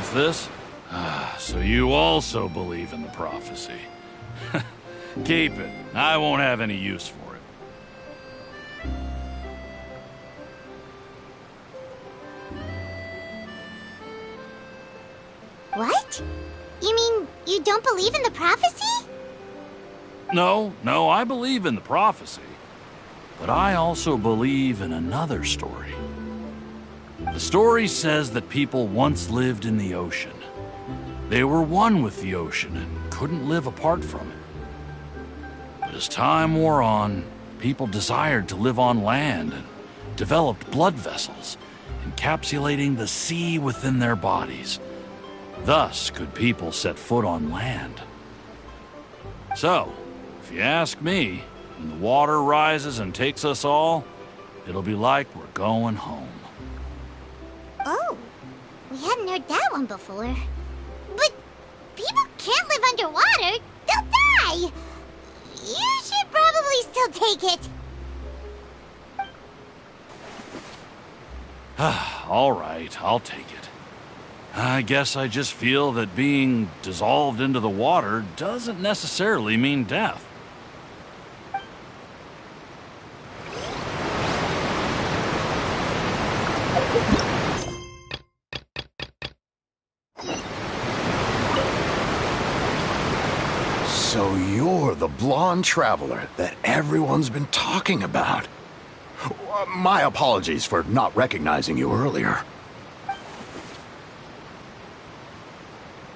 What's this? So you also believe in the prophecy. Keep it. I won't have any use for it. What? You mean you don't believe in the prophecy? No, I believe in the prophecy. But I also believe in another story. The story says that people once lived in the ocean. They were one with the ocean and couldn't live apart from it. But as time wore on, people desired to live on land and developed blood vessels, encapsulating the sea within their bodies. Thus could people set foot on land. So, if you ask me, when the water rises and takes us all, it'll be like we're going home. Oh, we hadn't heard that one before. But people can't live underwater. They'll die. You should probably still take it. All right, I'll take it. I guess I just feel that being dissolved into the water doesn't necessarily mean death. So you're the blonde traveler that everyone's been talking about. My apologies for not recognizing you earlier.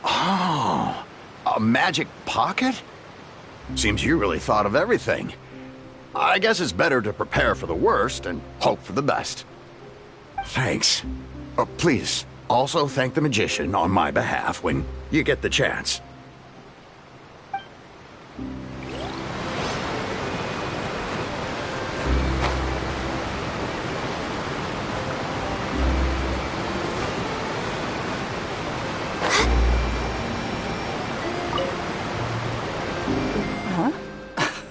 Oh, a magic pocket? Seems you really thought of everything. I guess it's better to prepare for the worst and hope for the best. Thanks. Please, also thank the magician on my behalf when you get the chance.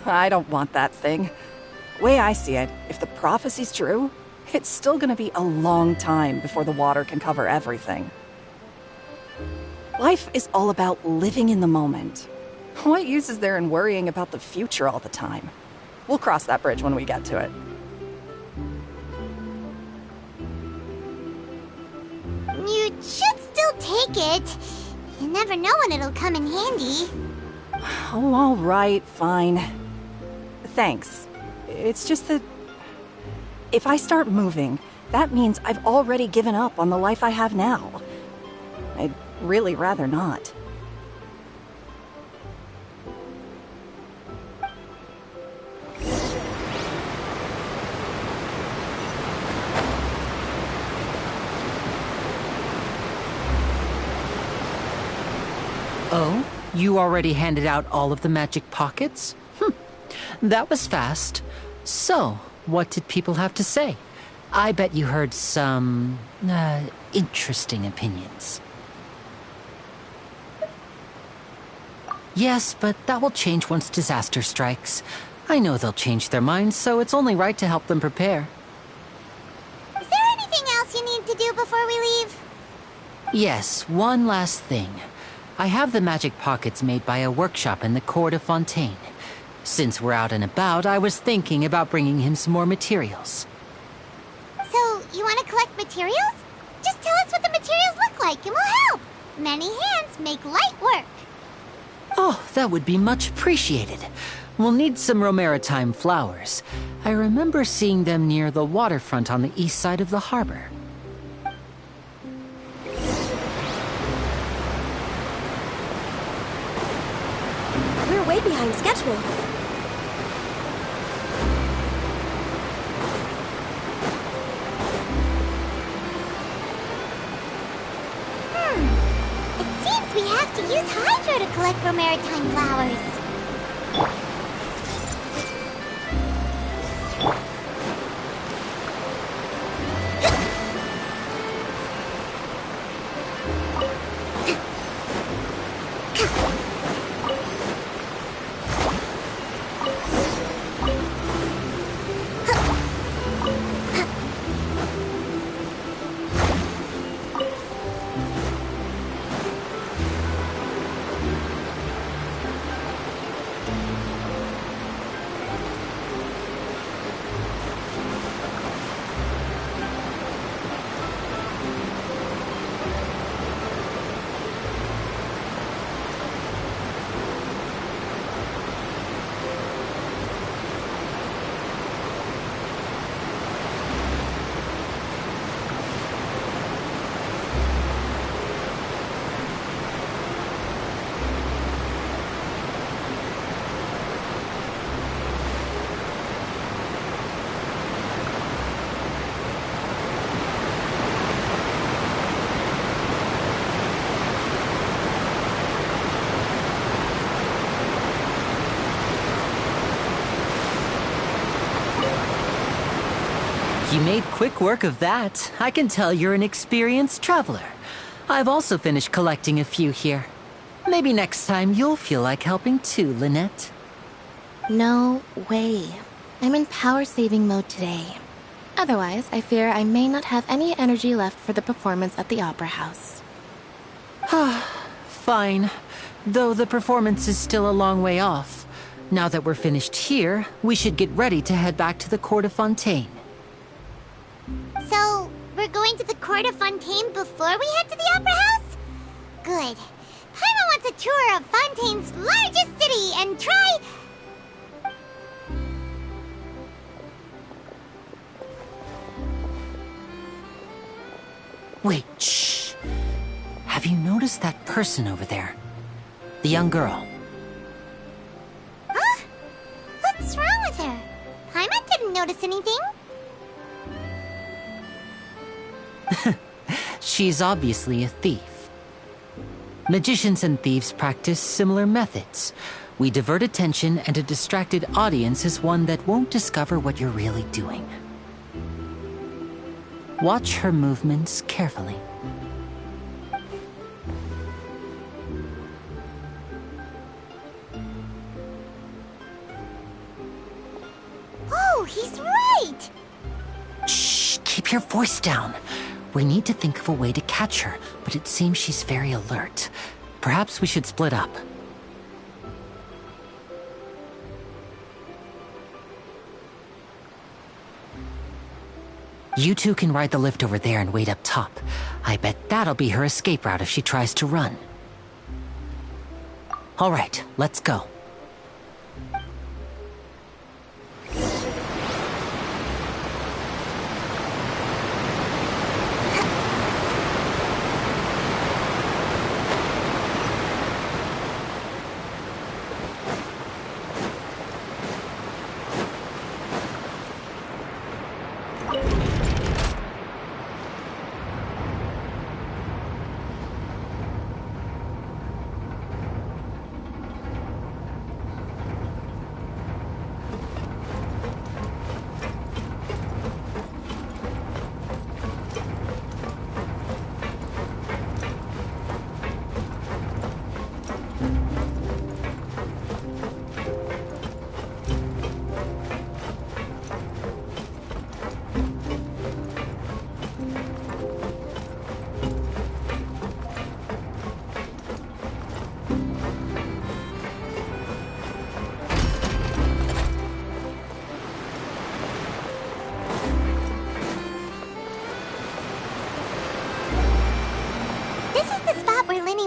I don't want that thing. Way I see it, if the prophecy's true, it's still gonna be a long time before the water can cover everything. Life is all about living in the moment. What use is there in worrying about the future all the time? We'll cross that bridge when we get to it. You should still take it. You never know when it'll come in handy. Oh, all right, fine. Thanks. It's just that if I start moving, that means I've already given up on the life I have now. I'd really rather not. Oh? You already handed out all of the magic pockets? That was fast. So, what did people have to say? I bet you heard some, interesting opinions. Yes, but that will change once disaster strikes. I know they'll change their minds, so it's only right to help them prepare. Is there anything else you need to do before we leave? Yes, one last thing. I have the magic pockets made by a workshop in the court of Fontaine. Since we're out and about, I was thinking about bringing him some more materials. So, you want to collect materials? Just tell us what the materials look like and we'll help. Many hands make light work. Oh, that would be much appreciated. We'll need some Romaritime flowers. I remember seeing them near the waterfront on the east side of the harbor. We're way behind schedule. It seems we have to use Hydro to collect Romaritime flowers. You made quick work of that. I can tell you're an experienced traveler. I've also finished collecting a few here. Maybe next time you'll feel like helping too, Lynette. No way. I'm in power-saving mode today. Otherwise, I fear I may not have any energy left for the performance at the Opera House. Fine. Though the performance is still a long way off. Now that we're finished here, we should get ready to head back to the Court of Fontaine. So, we're going to the Court of Fontaine before we head to the Opera House? Good. Paimon wants a tour of Fontaine's largest city and try... Wait, shh. Have you noticed that person over there? The young girl. Huh? What's wrong with her? Paimon didn't notice anything. She's obviously a thief. Magicians and thieves practice similar methods. We divert attention, and a distracted audience is one that won't discover what you're really doing. Watch her movements carefully. Oh, he's right! Shh, keep your voice down. We need to think of a way to catch her, but it seems she's very alert. Perhaps we should split up. You two can ride the lift over there and wait up top. I bet that'll be her escape route if she tries to run. All right, let's go.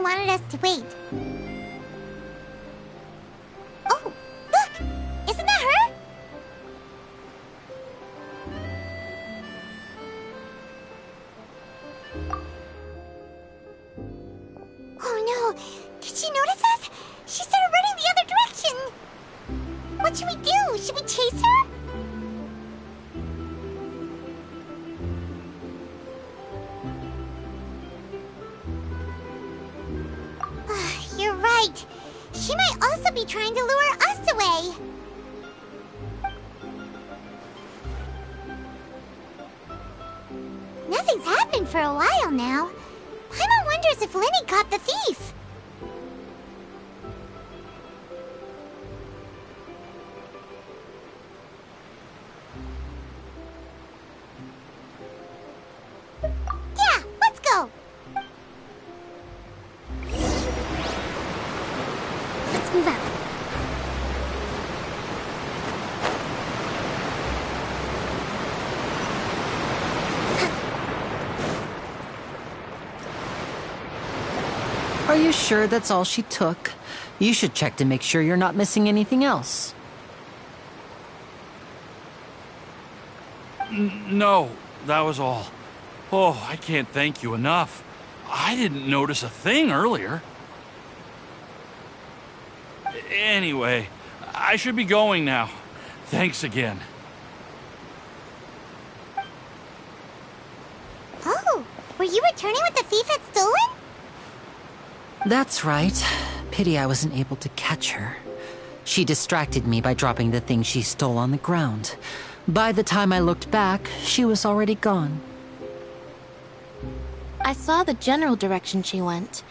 Wanted us to wait. Oh, look! Isn't that her? Oh no! Did she notice us? She started running the other direction! What should we do? Should we chase her? You're right. She might also be trying to lure us away. Nothing's happened for a while now. Paimon wonders if Lenny caught the thief. Yeah, let's go. Let's move out. Are you sure that's all she took? You should check to make sure you're not missing anything else. No, that was all. Oh, I can't thank you enough. I didn't notice a thing earlier. Anyway, I should be going now. Thanks again. Oh, were you returning what the thief had stolen? That's right. Pity I wasn't able to catch her. She distracted me by dropping the thing she stole on the ground. By the time I looked back, she was already gone. I saw the general direction she went,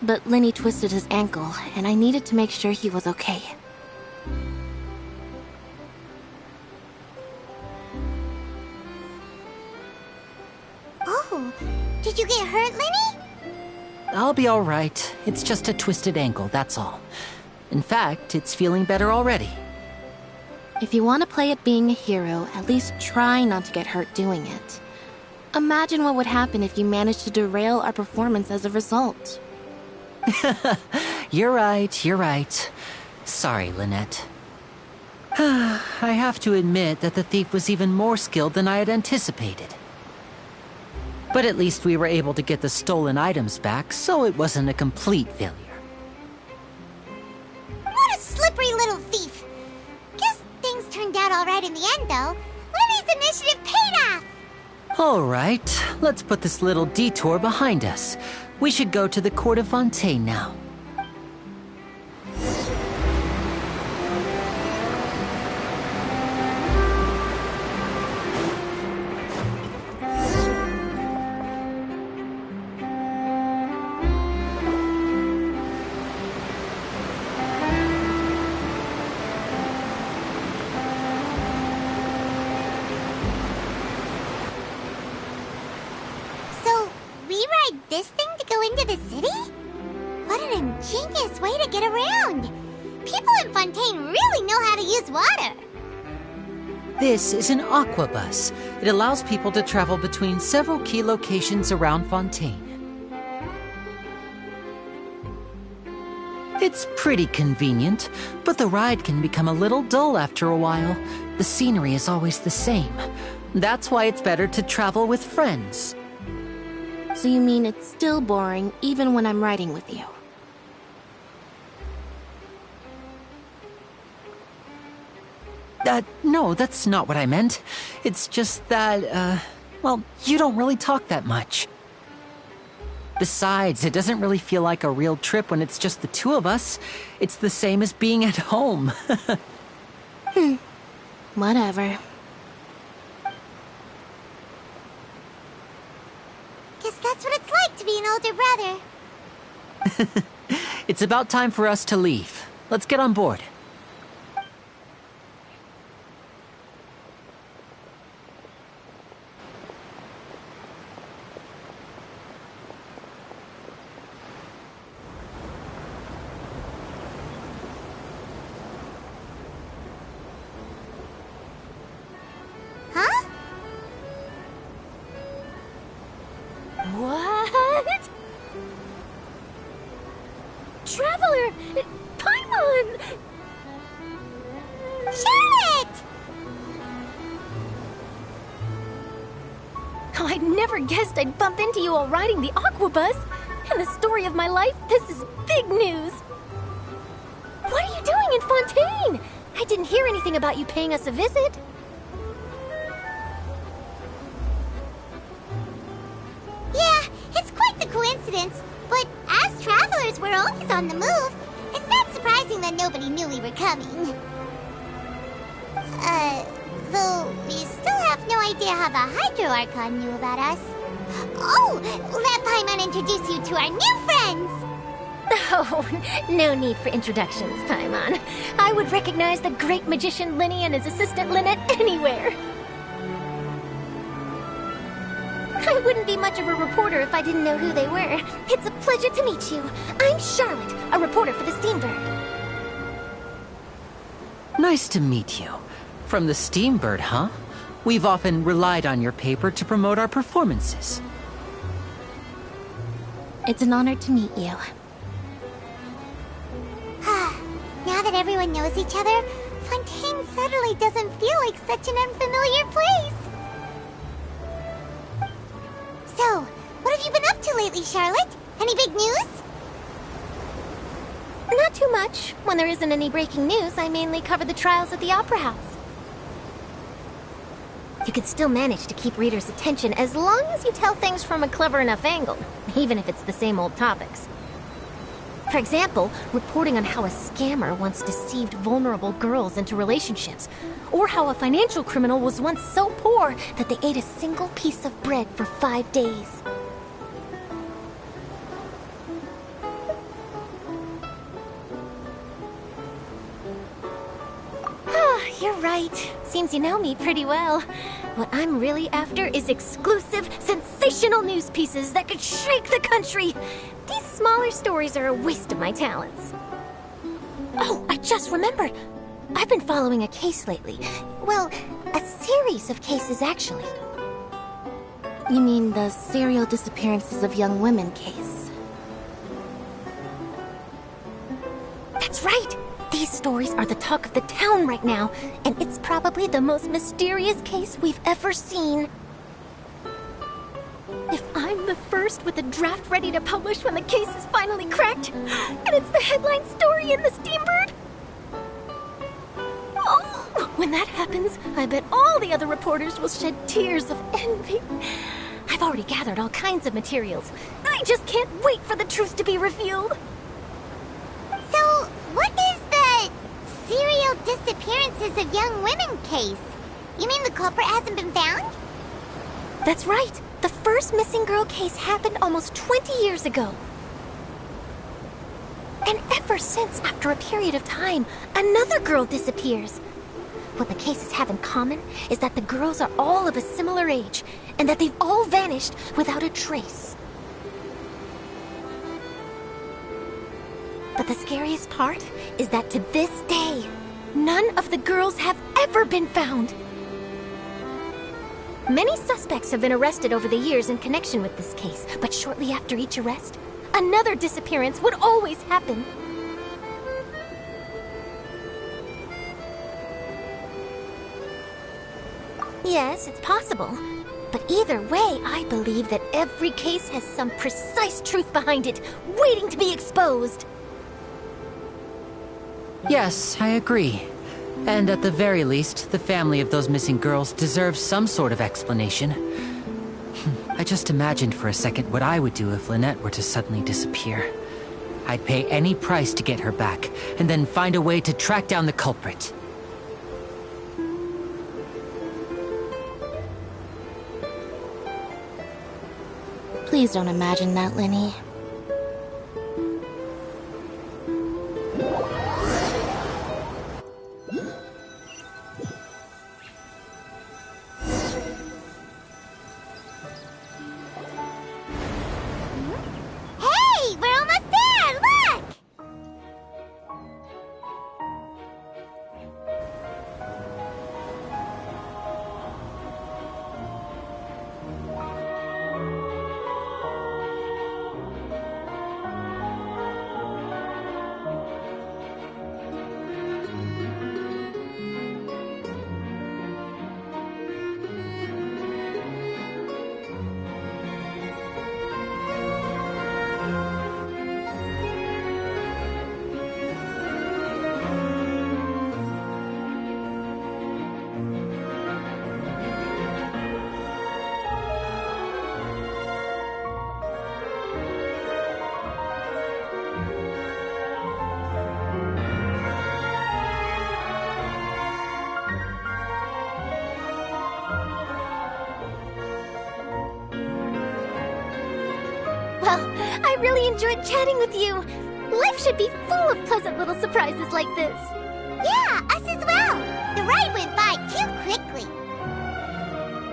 but Lenny twisted his ankle, and I needed to make sure he was okay. Oh, did you get hurt, Lenny? I'll be all right. It's just a twisted ankle, that's all. In fact, it's feeling better already. If you want to play at being a hero, at least try not to get hurt doing it. Imagine what would happen if you managed to derail our performance as a result. You're right. Sorry, Lynette. I have to admit that the thief was even more skilled than I had anticipated. But at least we were able to get the stolen items back, so it wasn't a complete failure. What a slippery little thief! Guess things turned out all right in the end, though. Lenny's initiative paid off! All right, let's put this little detour behind us. We should go to the Court of Fontaine now. So, we ride this thing to go into the city? What an ingenious way to get around! People in Fontaine really know how to use water! This is an aquabus. It allows people to travel between several key locations around Fontaine. It's pretty convenient, but the ride can become a little dull after a while. The scenery is always the same. That's why it's better to travel with friends. So you mean it's still boring even when I'm riding with you? No, that's not what I meant. It's just that, well, you don't really talk that much. Besides, it doesn't really feel like a real trip when it's just the two of us. It's the same as being at home. Whatever. Guess that's what it's like to be an older brother. It's about time for us to leave. Let's get on board. Huh? What? Traveler! Paimon! Charlotte! Oh, I'd never guessed I'd bump into you while riding the aquabus. In the story of my life, this is big news. What are you doing in Fontaine? I didn't hear anything about you paying us a visit. Yeah, it's quite the coincidence, but as travelers, we're always on the move. It's not surprising that nobody knew we were coming. Though we still have no idea how the Hydro Archon knew about us. Oh, let Paimon introduce you to our new friends! Oh, no need for introductions, Paimon. I would recognize the great magician Lenny and his assistant Lynette anywhere. I wouldn't be much of a reporter if I didn't know who they were. It's a pleasure to meet you. I'm Charlotte, a reporter for the Steambird. Nice to meet you. From the Steambird, huh? We've often relied on your paper to promote our performances. It's an honor to meet you. Now that everyone knows each other, Fontaine suddenly doesn't feel like such an unfamiliar place. So, what have you been up to lately, Charlotte? Any big news? Not too much. When there isn't any breaking news, I mainly cover the trials at the Opera House. You could still manage to keep readers' attention as long as you tell things from a clever enough angle, even if it's the same old topics. For example, reporting on how a scammer once deceived vulnerable girls into relationships, or how a financial criminal was once so poor that they ate a single piece of bread for 5 days. You're right. Seems you know me pretty well. What I'm really after is exclusive, sensational news pieces that could shake the country. These smaller stories are a waste of my talents. Oh, I just remembered. I've been following a case lately. Well, a series of cases, actually. You mean the serial disappearances of young women case? That's right! These stories are the talk of the town right now, and it's probably the most mysterious case we've ever seen. If I'm the first with a draft ready to publish when the case is finally cracked, and it's the headline story in the Steambird, oh, when that happens, I bet all the other reporters will shed tears of envy. I've already gathered all kinds of materials. I just can't wait for the truth to be revealed. So, what is the serial disappearances of young women case? You mean the culprit hasn't been found? That's right. The first missing girl case happened almost 20 years ago. And ever since, after a period of time, another girl disappears. What the cases have in common is that the girls are all of a similar age, and that they've all vanished without a trace. But the scariest part is that to this day, none of the girls have ever been found. Many suspects have been arrested over the years in connection with this case, but shortly after each arrest, another disappearance would always happen. Yes, it's possible. But either way, I believe that every case has some precise truth behind it, waiting to be exposed. Yes, I agree. And at the very least, the family of those missing girls deserves some sort of explanation. I just imagined for a second what I would do if Lynette were to suddenly disappear. I'd pay any price to get her back, and then find a way to track down the culprit. Please don't imagine that, Linny. Hey, we're almost there! Look! Well, I really enjoyed chatting with you. Life should be full of pleasant little surprises like this. Yeah, us as well. The ride went by too quickly.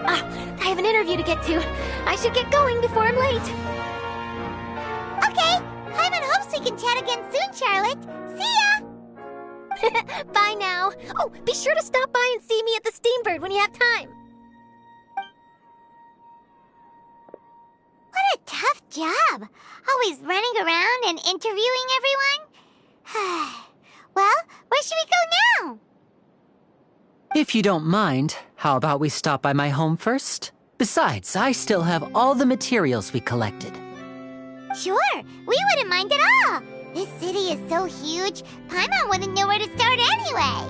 I have an interview to get to. I should get going before I'm late. Okay, Hyman hopes we can chat again soon, Charlotte. See ya! Bye now. Oh, be sure to stop by and see me at the Steambird when you have time. What a tough job. Always running around and interviewing everyone. Well, where should we go now? If you don't mind, how about we stop by my home first? Besides, I still have all the materials we collected. Sure, we wouldn't mind at all. This city is so huge, Paimon wouldn't know where to start anyway.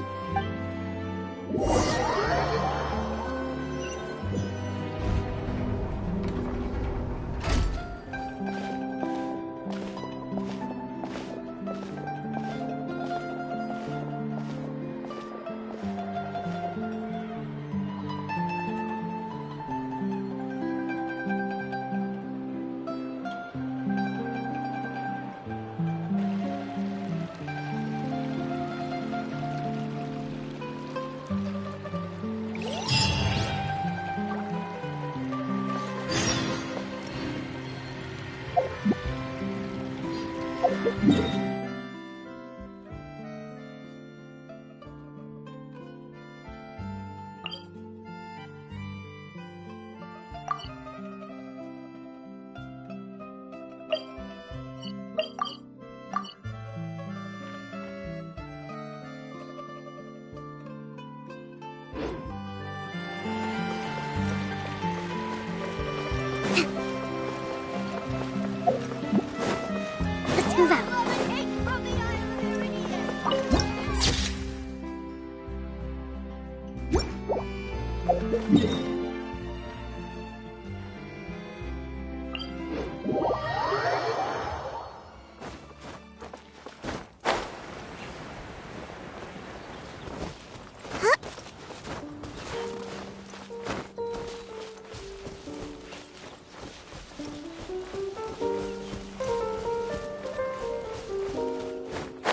Let's move out.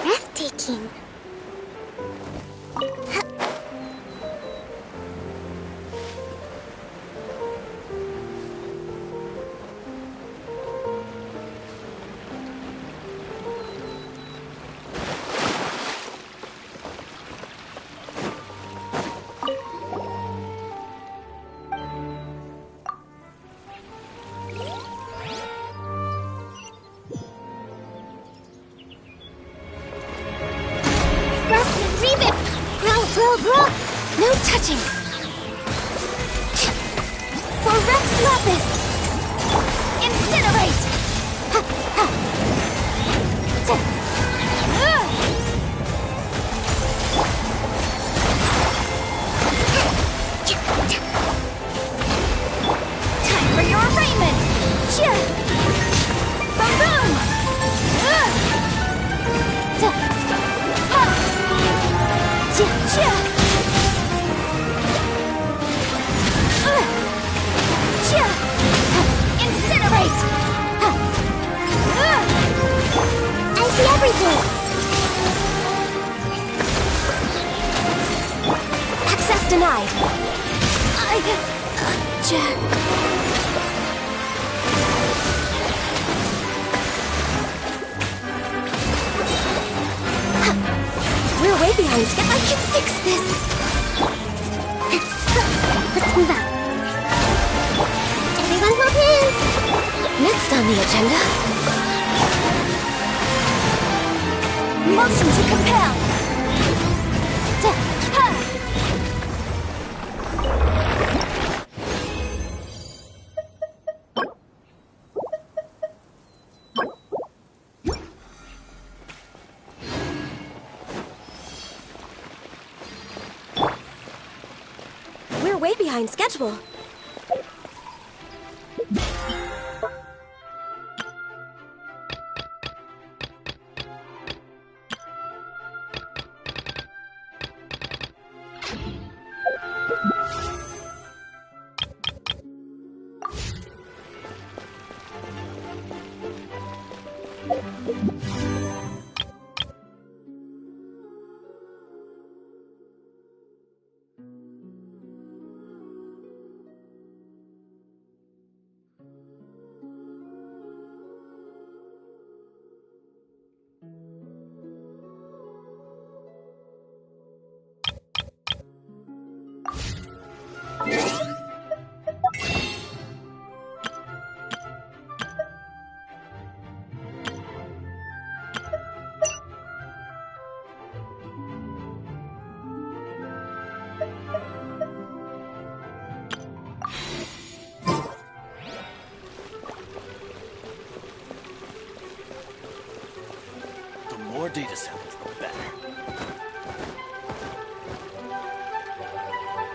Breathtaking. No touching! For Rex Lapis! Incinerate! Ha, ha. Time for your arraignment! Ba-boom! Incinerate! I see everything. Access denied. We're way behind schedule. I can fix this. Let's move out. Everyone hold hands. Next on the agenda, motion to compel. We're way behind schedule. The more data samples, the better.